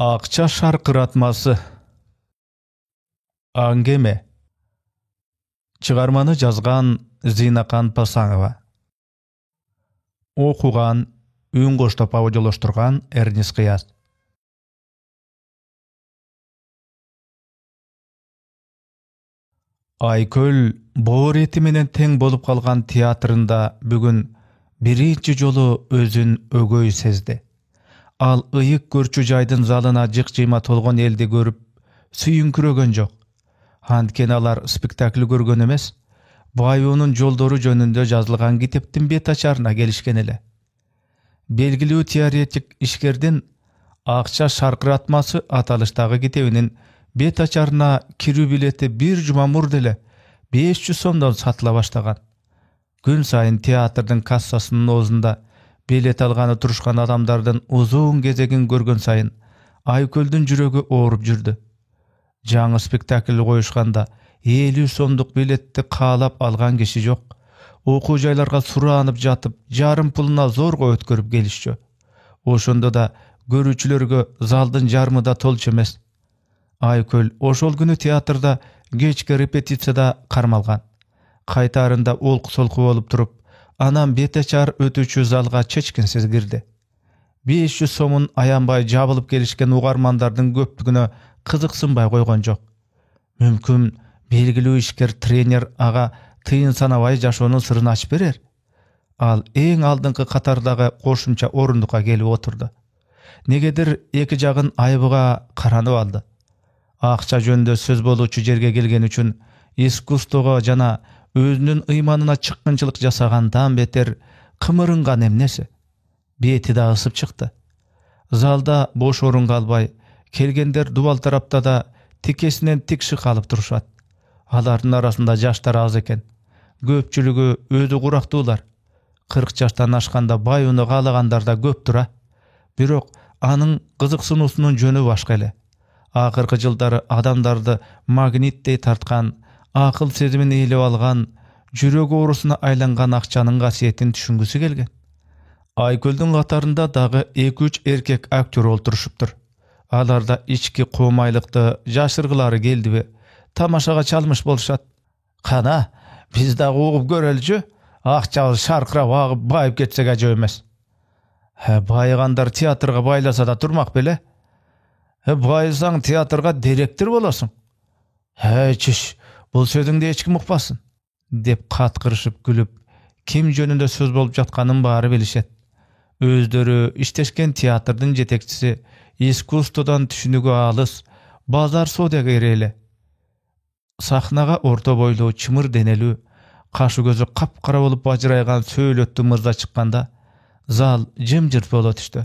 Акча шаркыратмасы. Аңгеме. Чыгарманы жазган Зинакан Пасаңова. Окуган Үн коштоп аудиолоштурган Эрнис Кыяз. Айкөл боор эти менен тең болуп калган театрында бүгүн биринчи жолу өзүн өгөй сезди. Ал ыйык көрчү жайдын залына жык-жыйма толгон элди көрүп сүйүңкүрөгөн жок. Анткени алар спектакль көргөн эмес, Баюунун жолдору жөнүндө жазылган китептин бет ачарына келишкен эле. Белгилүү теоретик ишкердин Акча шаркыратмасы аталыштагы китебинин бет ачарына кирүү билети бир жума мурда эле 500 сомдон сатыла баштаган. Күн сайын театрдын кассасынын оозунда билет алганы турушкан адамдардын узун кезегин көргөн сайын Айкөлдүн жүрөгү ооруп жүрдү. Жаңы спектакль коюшканда 50 сомдук билетти каалап алган киши жок. Окуу жайларга сураанып жатып, жарым пулуна зорго өткөрүп келишчү. Ошондо да көрүүчүлөргө залдын жарымы да толчу эмес. Айкөл ошол күнү театрда кечки репетицияда кармалган. Кайтаарында олку-солку болуп туруп, анан бет ачар өтүүчү залга чечкинсиз кирди. 500 сомун аянбай жабылып келишкен угармандардын көптүгүнө кызыксынбай койгон жок. Мүмкүн белгилүү ишкер тренер ага тыйын санабай жашоонун сырын ачып берер. Ал эң алдыңкы катардагы кошумча орундукка келип отурду. Негедир эки жагын айбыга каранып алды. Акча жөнүндө сөз болуучу жерге келген үчүн искусствого жана өзүнүн ыйманына чыккынчылык жасагандан бетер кымырынган эмнеси. Бети да ысып чыкты. Залда бош орун калбай, келгендер дубал тарапта да тикесинен тикши калып турушат. Алардын арасында жаштар аз экен. Көпчүлүгү өзү курактуулар. 40 жаштан ашканда Баюуну каалагандар да көп тура. Бирок анын кызыксынуусунун жөнү башка эле. Акыркы жылдары адамдарды магниттей тарткан, акыл сезимин ээлеп алган, жүрөк оорусуна айланган акчанын касиетин түшүнгүсү келген. Айкөлдүн катарында дагы 2-3 эркек актер олтурушуптур. Аларда ички коомайлыкты жашыргылары келдиби, тамашага чалмыш болушат. Кана, биз дагы угуп көрөлүчү, акчабыз шаркырап агып байып кетсек ажап эмес. Байыгандар театрга байласа да турмак беле? Байысаң театрга директор болосуң. Чиш, бул сөзүңдү эч ким укпасын, деп каткырышып күлүп, ким жөнүндө сөз болуп жатканын баары билишет. Өздөрү иштешкен театрдын жетекчиси искусстводон түшүнүгү алыс, базар соодагери эле. Сахнага орто бойлуу, чымыр денелүү, кашы көзү капкара болуп бажырайган сөөлөттүү мырза чыкканда, зал жымжырт боло түштү.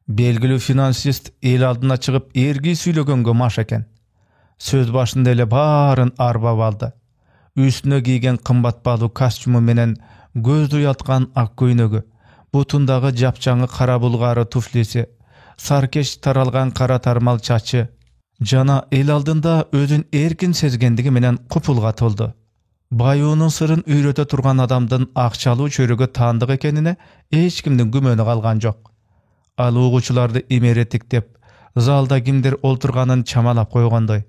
Белгилүү финансист эл алдына чыгып эрги сүйлөгөнгө маш экен. Сөз башында эле баарын арбап алды. Үстүнө кийген кымбат баалуу костюму менен көздү уялткан ак көйнөгү, бутундагы жапчаңы кара булгары туфлиси, саркеш таралган кара тармал чачы жана эл алдында өзүн эркин сезгендиги менен купулга толду. Баюунун сырын үйрөтө турган адамдын акчалуу чөйрөгө таандык экенине эч кимдин күмөнү калган жок. Ал угуучуларды имеретиктеп, залда кимдер олтурганын чамалап койгондой.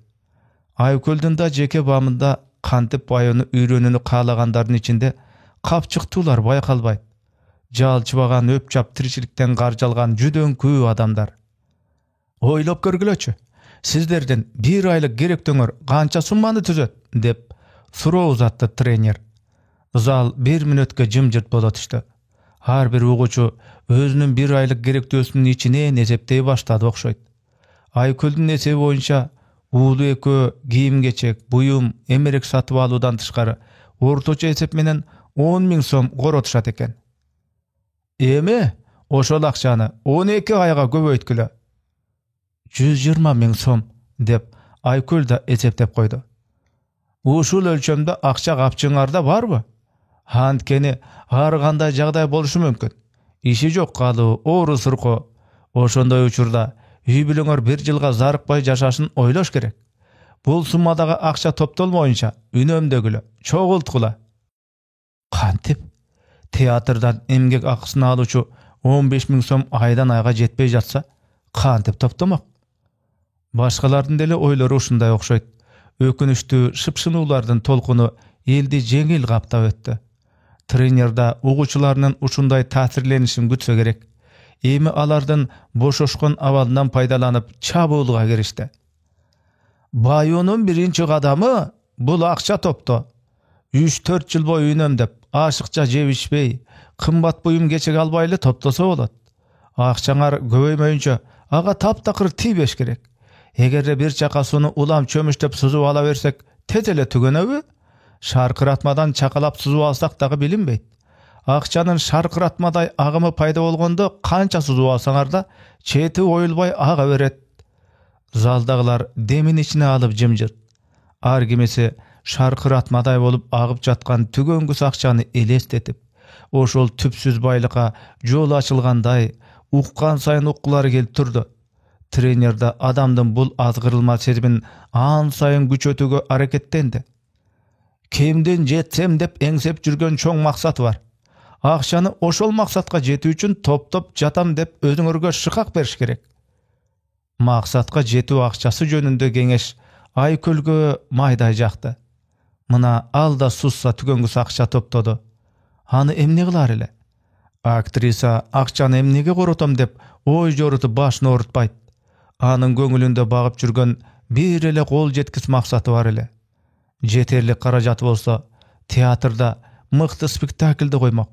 Айкөлдүн да жеке бамында кантип Баюуну үйрөнүүнү каалагандардын ичинде капчыктуулар байкалбайт. Жалчыбаган өпчап тиричиликтен каржалган жүдөн көп адамдар. Ойлоп көргүлөчү, сиздердин 1 айлык керектөөңөр канча сумманы түзөт, деп суроо узатты тренер. Зал 1 мүнөткө жымжырт боло түштү. Ар бир угуучу өзүнүн 1 айлык керектөөсүнүн ичинен эсептей баштады окшойт. Айкөлдүн эсеби боюнча уулу экөө кийим-кечек, буюм, эмерек сатып алуудан тышкары орточо эсеп менен 10 000 сом коротушат экен. Эми ошол акчаны 12 айга көбөйткүлө. 120 000 сом, деп Айкөл да эсептеп койду. Ушул өлчөмдө акча капчыңарда барбы? Анткени ар кандай жагдай болушу мүмкүн. Иши жок калуу, оору сурко. Ошондой учурда үй бүлөңөр 1 жылга зарыкпай жашашын ойлош керек. Бул суммадагы акча топтолмоюнча үнөмдөгүлө, чогулткула. Кантип? Театрдан эмгек акысын алуучу 15 000 сом айдан айга жетпей жатса, кантип топтомок? Başkalarının dele oylary uşunday okşayt. Ökünüştü şıpşınуулardın tolkunu eldi jengil kaptap öttü. Trenerda uguçularının uşunday tasirlenişin gütse gerek. Emi alardan boşoşkon avalından paydalanıp çabuğulga girişti. Bayonun birinci kadamı bul akça toptu. 3-4 yıl boyu ünemdep, aşıkça jep içpey, kımbat buyum geçek albaylı toplasa bolat. Akçaňar göböýmöýünçe aga taptakır tibeş gerek. Egerre bir çaka sunu ulam çömüştep suzup ala bersek tetele tügenebi, şarkıratmadan çakalap suzup alsak dağı bilinbeyt. Akçanın şarkıratmaday agımı payda bolgondo kança suzup alsaňar da çeti oýulbay aga beret. Zaldagılar demin içine alıp jimjir. Argimesi şarkıratmaday bolup agıp jatkan tügöngüs akçany elestetip, oşol tüpsüz baylyka jol açılganday ukkan sayın ukkulary gelip turdy. Trenerda adamdın bul azgırılma sezibin an sayın güç ötüge harekettendi. Kimden jetsem dep eňsep jürgen çoň maksat var. Akçany oşol maksatga jetүү üçin top jatam dep özüňörge şykak beriş gerek. Maksatga jetүү akçası jönünde geňeş Aykölge mayday jakty. Mına alda sussa tügöngüs akça toptodu. Hany emne kılar ele? Aktrisa akçany emnege gorotam dep oý joruty başyny orutbayt. Anyň göňülünde bagyp jürgen bir ele gol jetkis maksaty bar ele. Jeterlik karajaty bolsa, teatrda mykty spektaklde goýmak,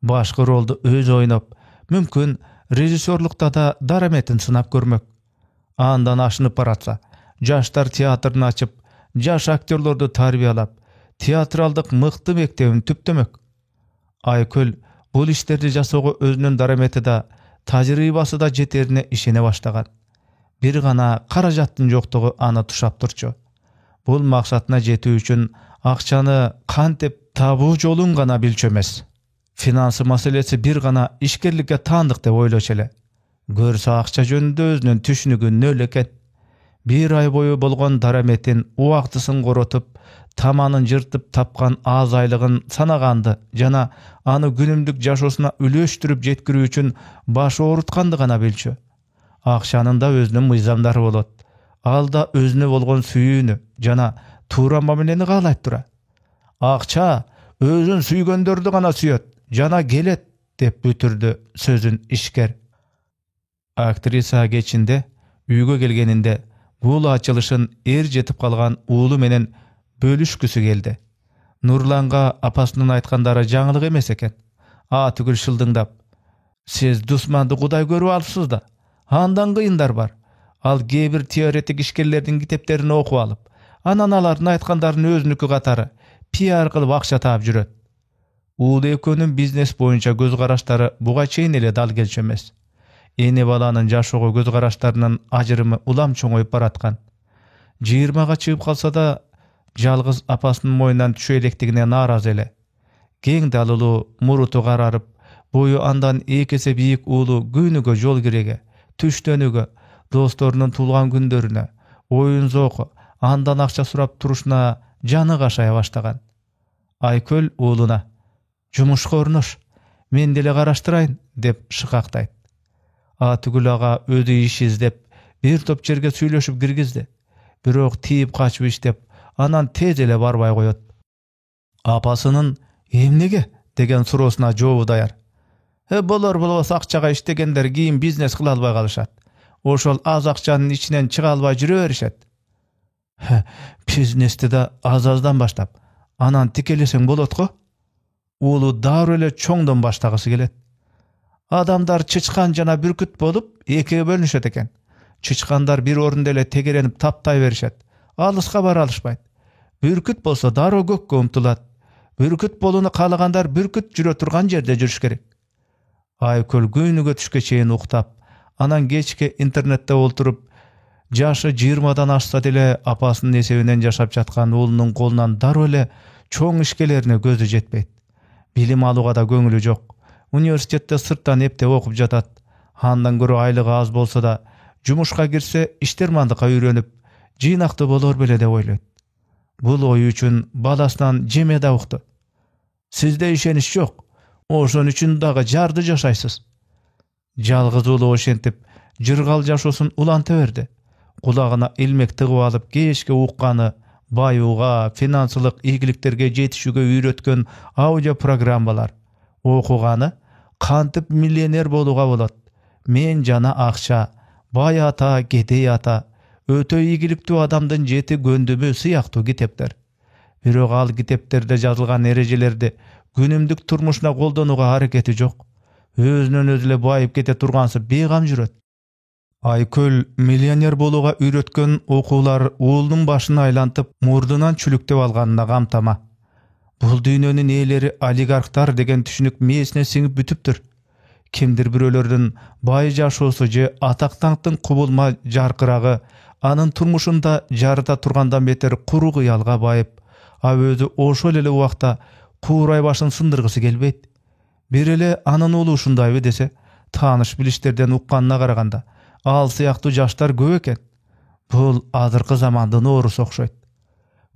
başga rolda öz oýnap, mümkin rejissörlükde da darametin sınap görmek. Andan aşynyp baratsa, jaşlar teatrını açıp, jaş aktörlördi tarbiyalap, teatraldyk mykty mektebini tüpdemek. Ayköl bul işlerdi jasogy özünün darameti da, tajrybasy da jeterine işene başlagan. Bir gana karajatdyn joktugy ana tuşap turçu. Bul maksatyna jetүү üçin akçany kantep tabu jolun gana bilçemes. Finansy maselesi bir gana işkerlikke tandyk dep oýlaşele. Görse akça jönünde özünün tüşnügü nöl eken. Bir ay boyu bolgon darametin uwagtysyn gorotup, tamanyn jırtyp tapkan az aylygyn sanagandy jana any günümlük jaşosuna üleştirip jetkirүү üçin baş orutkandy gana bilçü. Akçanyň da özünün myzamdary bolat. Alda özüne bolgon süýüni jana tuura mamileni galayt tura. Akça özün süýgöndördi gana süýet, jana gelet dep bütürdi sözün işker. Aktrisa geçinde üýge gelgeninde bul açılışın jetip kalgan uulu menen bölüşküsü geldi. Nurlanga apasynyň aýtkandary jaňylyk emes eken. Tügül şıldyňdap, siz dusmandy Guday görüp alypsyz da, andan kıyındar var. Al gebir teoretik işkellerden kiteplerini okup alıp, ananaların aýtkandaryny özünükü katary PR kılıp akça taap jüret. Uulu ekönün biznes boyunca göz garaşları buga çeyin ele dal gelçemes. Ene balanın jaşogy göz garaşlarının ajyrymı ulam çoňoýup baratkan. 20-ga çygyp kalsa da jalgyz apasynyň moýundan düşeýekdigine narazy ele. Geň dalyly murutu gararyp, boyu andan ekese biýik uulu günüge jol girege, tüşdönüge, dostlarynyň tulgan gündörüne, oýun zoky, andan akça surap turuşuna jany gaşaýa başlagan. Ayköl uuluna, "Jumuşga ornuş, men dile garaşdyraýyn" dep şykakdaýt. Tügül aga ödü iş izlep, bir top jerge süýleşip girgizdi. Birok tiýip kaçyp işdep, anan tez ele barbay goýot. Apasynyň "Emnege?" degen sorosuna jobu daýar. Bolar bolbas akçaga iştegenler giyin biznes kıla alбай kalışat. Oşol az akçanın içinden çıga alбай jüre berişet. Biznesde de az-azdan başlap, anan tikelesеň bolatgo. Uulu dar ele çoňdan başlagasy gelet. Adamlar çyçkan jana bürküt bolup ekige bölünüşet eken. Çyçkandar bir orunda ele tegerenip taptay berişet. Alyska bara alışmayt. Bürküt bolsa daroo gökke umtulat. Bürküt boluny kalagandar bürküt jüre turgan jerde jüriş gerek. Ayköl güýnüge düşke çeýin uktap, anan geçke internette olturup, jaşy 20-dan aşsa dile apasynyň esebinden jaşap jatkan uulunun golundan daroo ele çoň işkelerine gözü jetmeyt. Bilim aluga da göňüli jok. Universitetde sırttan epte okup jatat. Handan görü aylygy az bolsa da, jumuşga girse iştermandyka öýrenip, jynakty bolar bele de oýlaýt. Bul oý üçin balasынан jeme da ukdy. Sizde işeniş jok. Oşon üçin daga jardy jaşaýsyz. Jalgyz uly oşentip, jırgal jaşosun ulanta berdi. kulağına ilmek tıgıp alıp keşke uqqany, bayuga, finansiялык ийгиликтерге жетişүүгө үйрөткөн audio programmalar, okugany kantıp millioner boluga bolat. Men jana akça, bay ata, gedey ata, ötö ийгиликтүү adamdын 7 göndümü syýaktуу kitepler. Birok al kitepterde yazılgan erejelerdi günümdük turmuşuna koldonuga hareketi jok. Özünden özüle bayıp kete turgansy beýgam jüret. Ayköl millioner boluga üretken okular oğlunun başını aylantıp murdundan çülüktep alganına gamtama. Bul dünyanın eýleri oligarklar degen түшүнүк miyesine siňip bütüpdür. Kimdir birölerden bay jaşosucu ataktankdın kubulma jarkıragı anın turmuşunda jarıta turgandan beter kuru gıyalga bayıp, özü oşol ele wagtda kuray başın sındırgısı gelbeyt. Bir ele anın olu uşundayby dese, tanış bilişlerden uqqanına garaganda, al syýakty jaşlar köp eken. Bul azırkı zamandan orus okşoýt.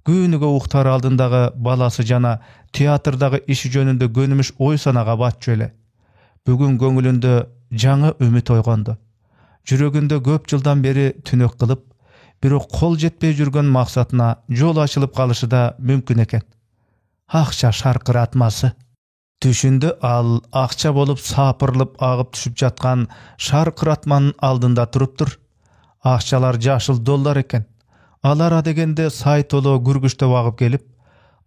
Günüge uqtar aldındağı balası jana teatrdağı işi jönünde gönümüş oy sanaga batjy ele. Bugün göňülünde jaňy ümit oýgandy. Jüreginde köp jyldan beri tünök kılıp, birok kol jetpey jürgen maksatyna jol açılıp kalışı da mümkün eken. Akça şarkıratması. Düşündü al akça bolup sapırılıp ağıp düşüp jatkan şarkıratmanın aldında turupdur. Akçalar jaşıl dollar eken. Alara degende saytolo gürgüşte vagıp gelip,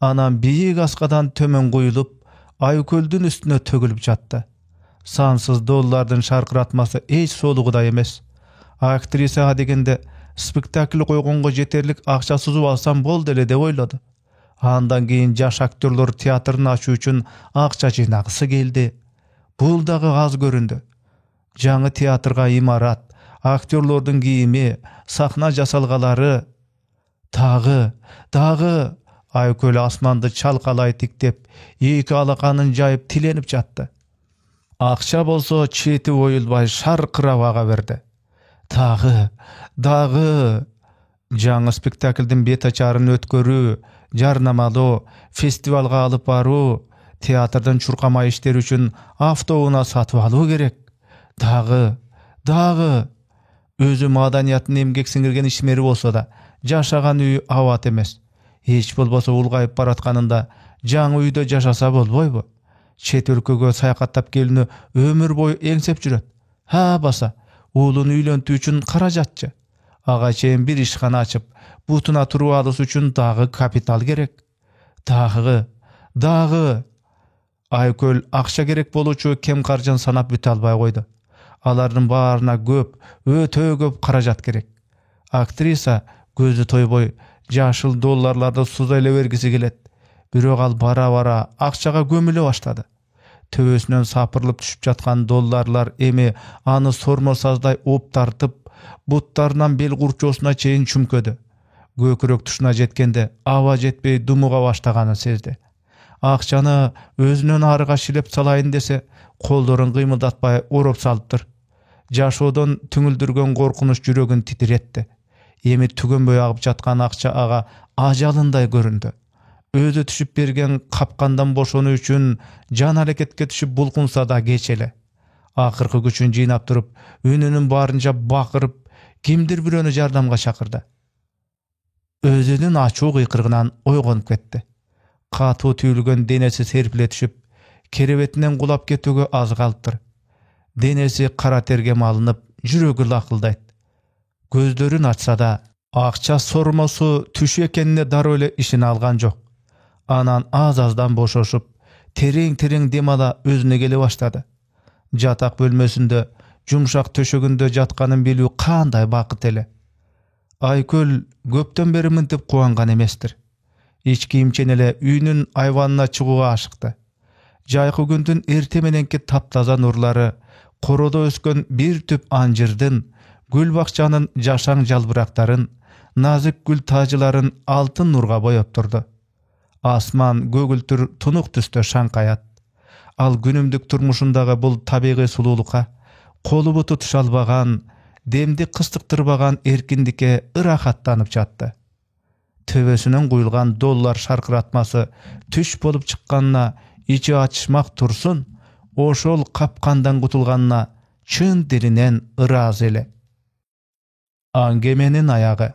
anam biýik askadan tömen goýulup, Aýköldün üstüne tögülüp jatdy. Sansız dollardın şarkıratması hiç soluğuda emes. Aktrisa degende spektakl koygonga jeterlik akça suzup alsam boldy ele dep oýlady. Andan keyin jaş aktörler teatrını açuu üçin akça jynagysy geldi. Bul dagı az göründü. Jaňy teatrga imarat, aktörlerdin giyimi, sahna jasalgalary, dağı, Aýköl asmandy çalkalaý tiktep, iki alakanyn jayıp tilenip jatdy. Akça bolsa çeti oýulbay şarkırawaga berdi. Dağı. Jaňy spektaklden bet açaryn ötkörü, jarnamalı, festivalga alıp baruu, teatrdan çurkama işler üçün avtobuna satyp aluu gerek. Dağı. Özü madaniýatyny emgek siňirgen işmeri bolsa da, jaşagan üýü awat emes. Hiç bolbasa ulgaýyp baratganynda jaňy üýde jaşasa bolboýby? Çet өлkögө saýakattap gelini ömür boyu eňsep jüret. Ha basa, oğlunu üýlentүү üçin karajatçı. Agaçeýin bir işxana açıp, butuna turup alys üçin dagı kapital gerek. Dağı. Aýköl akça gerek bolúçu kem karjan sanap büte alбай goýdy. Alardyň baryna ötö köp karajat gerek. Aktrisa gözü toýboy, jaşıl dollarlarda suza ele bergisi gelet. Birok al bara akçaga gömüle başladı. Töbesinden sapırılıp düşüp jatkan dollarlar emi anı sormasazday op tartıp, butlarından bel kurçosuna çeyin çümködü. Gökürök tuşuna jetkende awa jetpey dumuga başlagany sezdi. Akçany özünden arıga şilep salaýyn dese, koldoryny gymyldatpay orop salypdyr. Jaşodan tüngüldürgen korkunuş jüregin titretdi. Emi tügenböy agyp jatkan akça aga ajalynday göründü. Özü düşüp bergen kapkandan boşonu üçün jan hareketke düşüp bulkunsa da geçele. Akırkı güçün jynap turup, önünün barınca bakırıp, kimdir biröni jardamga çakırdı. Özünün açuu gıykırgınan oýgonyp ketdi. Katuu tüýülgen denesi serpile düşüp, kerebetinden gulap ketüge az galypdyr. Denesi kara tergem alınıp, jüregi lakyldaýt. Gözlerin açsa da, akça sorması tüşü ekenine dar öyle işini algan jok. Anan az-azdan boşoşup, tereň demala özüne gele başladı. Jatak bölmesinde, jumşak töşeginde jatkanyn bilүү kanday bakyt ele. Aýköl köpden beri mintip kuwangan emestir. İç kiyimçen ele üýünün aýwanyna çyguga aşykdy. Jaýky gündün erte menenki taptaza nurlary, koroda ösken bir tüp anjyrdyn, gül bakçanın jaşaň jalbyraklaryn, nazik gül tajylaryn altyn nurga boýap turdy. Asman gögültür tunuk tüste şankayat. Al günümdük turmuşundağı bul tabiği sululukka, kolu butu tuşalbagan, demdi kıstıktırbagan erkindike ırahatlanıp jatdy. Töbesinen guyulgan dollar şarkıratması tüş bolup çıkkanına içi açışmak tursun, oşol kapkandan kutulganına çın dilinen ıraz ele. Аңгеменин аягы.